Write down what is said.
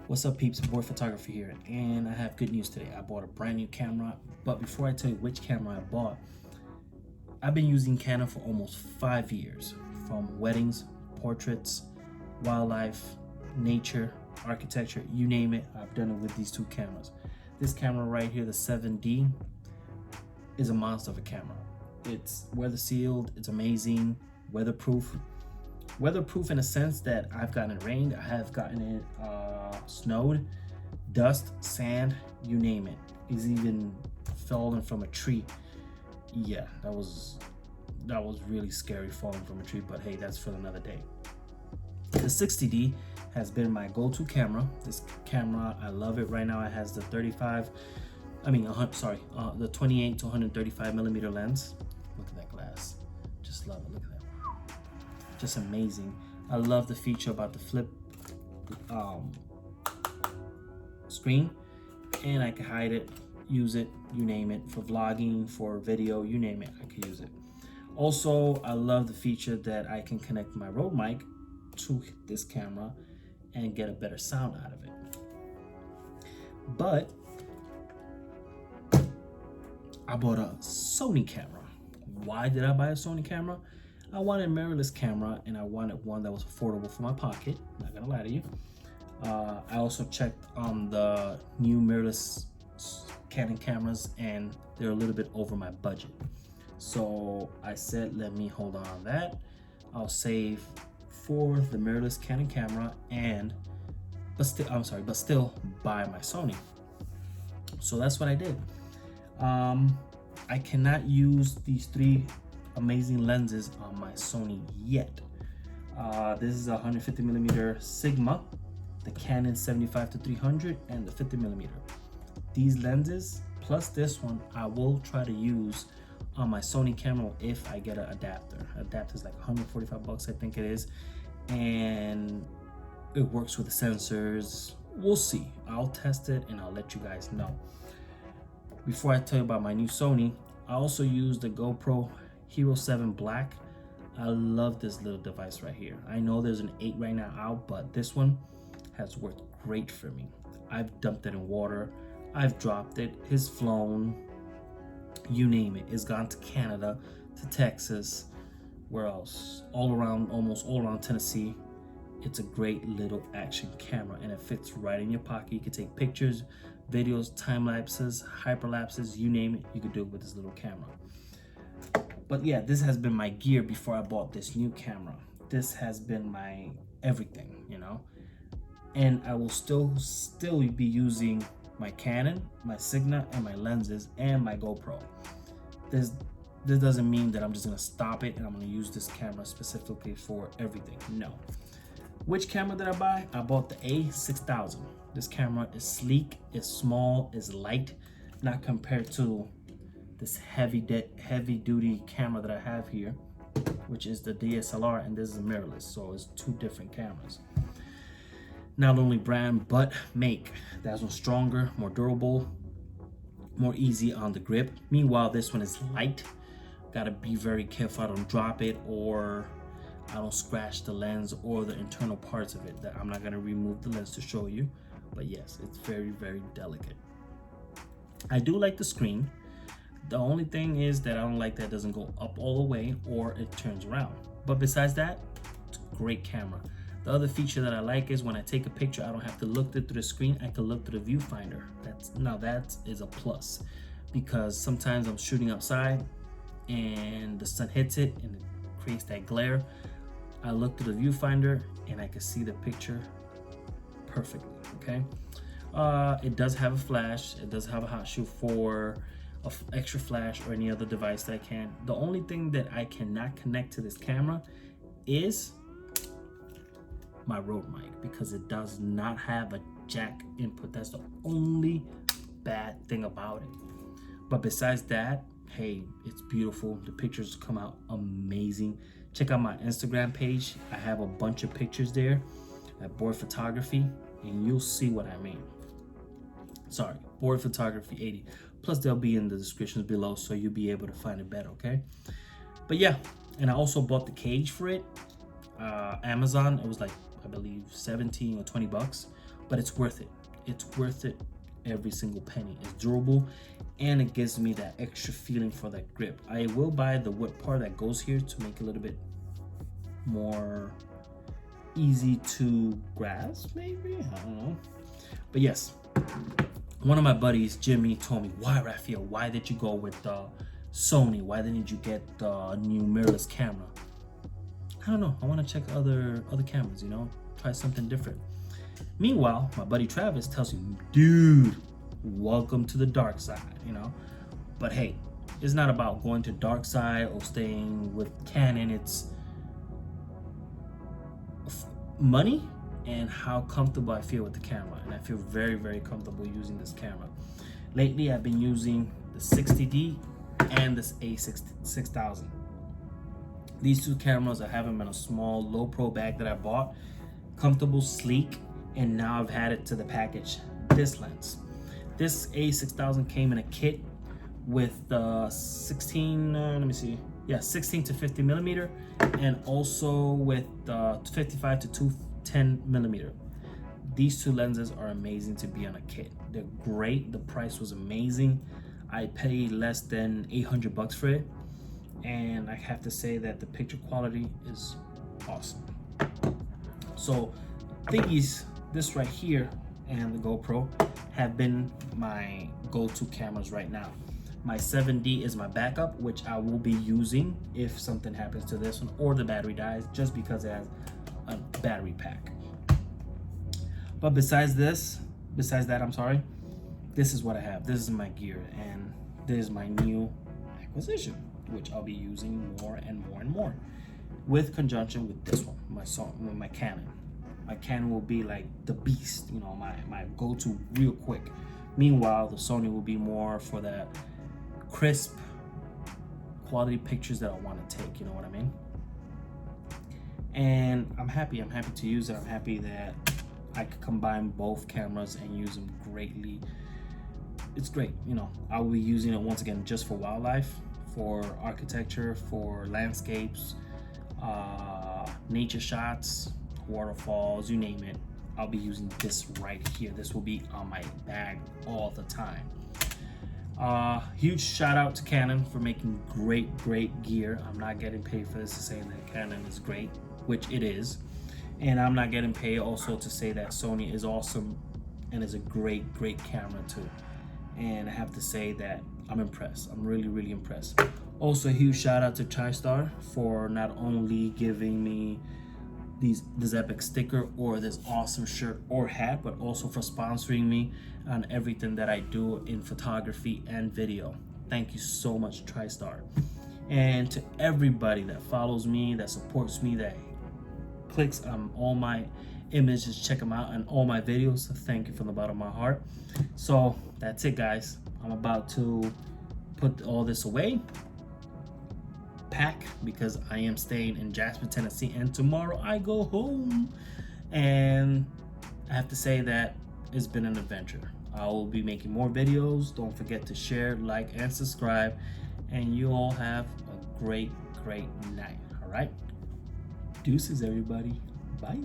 What's up, peeps? Boy Photography here, and I have good news today. I bought a brand new camera, but before I tell you which camera I bought, I've been using Canon for almost 5 years, from weddings, portraits, wildlife, nature, architecture, you name it. I've done it with these two cameras. This camera right here, the 7D, is a monster of a camera. It's weather sealed, it's amazing, weatherproof. Weatherproof in a sense that I've gotten it rained, I have gotten it snowed, dust, sand, you name it. It's even fallen from a tree. Yeah, that was really scary, falling from a tree, but hey, that's for another day. The 60D has been my go-to camera. This camera, I love it. Right now it has the the 28 to 135 millimeter lens. Look at that glass, just love it. Look at that, just amazing. I love the feature about the flip screen, and I can hide it, use it, you name it, for vlogging, for video, you name it, I could use it. Also, I love the feature that I can connect my Rode mic to this camera and get a better sound out of it. But I bought a Sony camera. Why did I buy a Sony camera? I wanted a mirrorless camera, and I wanted one that was affordable for my pocket, not gonna lie to you. I also checked on the new mirrorless Canon cameras, and they're a little bit over my budget. So I said, let me hold on that. I'll save for the mirrorless Canon camera, but still buy my Sony. So that's what I did. I cannot use these three amazing lenses on my Sony yet. This is a 150 millimeter Sigma, the Canon 75 to 300, and the 50 millimeter. These lenses plus this one I will try to use on my Sony camera if I get an adapter. Adapter is like 145 bucks, I think it is, and it works with the sensors. We'll see. I'll test it and I'll let you guys know. Before I tell you about my new Sony, I also use the GoPro Hero 7 Black. I love this little device right here. I know there's an 8 right now out, but this one has worked great for me. I've dumped it in water, I've dropped it, it's flown, you name it. It's gone to Canada, to Texas, where else? Almost all around Tennessee. It's a great little action camera, and it fits right in your pocket. You can take pictures, videos, time lapses, hyperlapses, you name it, you can do it with this little camera. But yeah, this has been my gear before I bought this new camera. This has been my everything, you know. And I will still be using my Canon, my Sigma, and my lenses, and my GoPro. This doesn't mean that I'm just gonna stop it and I'm gonna use this camera specifically for everything. No. Which camera did I buy? I bought the A6000. This camera is sleek, it's small, it's light, not compared to this heavy duty camera that I have here, which is the DSLR, and this is a mirrorless, so it's two different cameras. Not only brand, but make. That one's stronger, more durable, more easy on the grip. Meanwhile, this one is light. Gotta be very careful I don't drop it, or I don't scratch the lens or the internal parts of it. That I'm not gonna remove the lens to show you, but yes, it's very, very delicate. I do like the screen. The only thing is that I don't like that it doesn't go up all the way or it turns around. But besides that, it's a great camera. The other feature that I like is when I take a picture, I don't have to look through the screen. I can look through the viewfinder. That is a plus, because sometimes I'm shooting outside and the sun hits it and it creates that glare. I look through the viewfinder and I can see the picture perfectly. Okay. It does have a flash. It does have a hot shoe for an extra flash or any other device that I can. The only thing that I cannot connect to this camera is my Rode mic, because it does not have a jack input. That's the only bad thing about it. But besides that, hey, it's beautiful. The pictures come out amazing. Check out my Instagram page. I have a bunch of pictures there at Board Photography, and you'll see what I mean. Sorry, Board Photography 80. Plus they'll be in the descriptions below, so you'll be able to find it better, okay? But yeah, and I also bought the cage for it. Amazon, it was like, I believe 17 or 20 bucks. but it's worth it. It's worth it every single penny. It's durable, and it gives me that extra feeling for that grip. I will buy the wood part that goes here to make it a little bit more easy to grasp, maybe, I don't know. But yes, one of my buddies, Jimmy, told me, why, Raphael, why did you go with Sony? Why didn't you get the new mirrorless camera? I don't know, I want to check other cameras, you know, try something different. Meanwhile, my buddy Travis tells me, dude, welcome to the dark side, you know. But hey, it's not about going to dark side or staying with Canon. It's money and how comfortable I feel with the camera, and I feel very, very comfortable using this camera. Lately, I've been using the 60D and this A6000. These two cameras, I have them in a small low pro bag that I bought, comfortable, sleek, and now I've had it to the package. This lens, this A6000 came in a kit with the 16 to 50 millimeter, and also with the 55 to 210 millimeter. These two lenses are amazing to be on a kit. They're great. The price was amazing. I paid less than 800 bucks for it, and I have to say that the picture quality is awesome. So these, this right here and the GoPro have been my go-to cameras right now. My 7D is my backup, which I will be using if something happens to this one or the battery dies, just because it has a battery pack. But besides that, I'm sorry, this is what I have. This is my gear, and this is my new acquisition, which I'll be using more and more and more, with conjunction with this one, my Canon. My Canon will be like the beast, you know, my go-to real quick. Meanwhile, the Sony will be more for that crisp quality pictures that I want to take, you know what I mean? And I'm happy to use it. I'm happy that I could combine both cameras and use them greatly. It's great, you know. I will be using it once again just for wildlife, for architecture, for landscapes, nature shots, waterfalls, you name it. I'll be using this right here. This will be on my bag all the time. Huge shout out to Canon for making great gear. I'm not getting paid for this to say that Canon is great, which it is. And I'm not getting paid also to say that Sony is awesome and is a great camera too. And I have to say that I'm impressed. I'm really impressed. Also, a huge shout out to TristarAdventures for not only giving me this epic sticker or this awesome shirt or hat, but also for sponsoring me on everything that I do in photography and video. Thank you so much, TristarAdventures. And to everybody that follows me, that supports me, that clicks on all my images, check them out, and all my videos, thank you from the bottom of my heart. So that's it, guys. I'm about to put all this away, pack, because I am staying in Jasper, Tennessee, and tomorrow I go home. And I have to say that it's been an adventure. I will be making more videos. Don't forget to share, like, and subscribe, and you all have a great night. All right, deuces, everybody. Bye.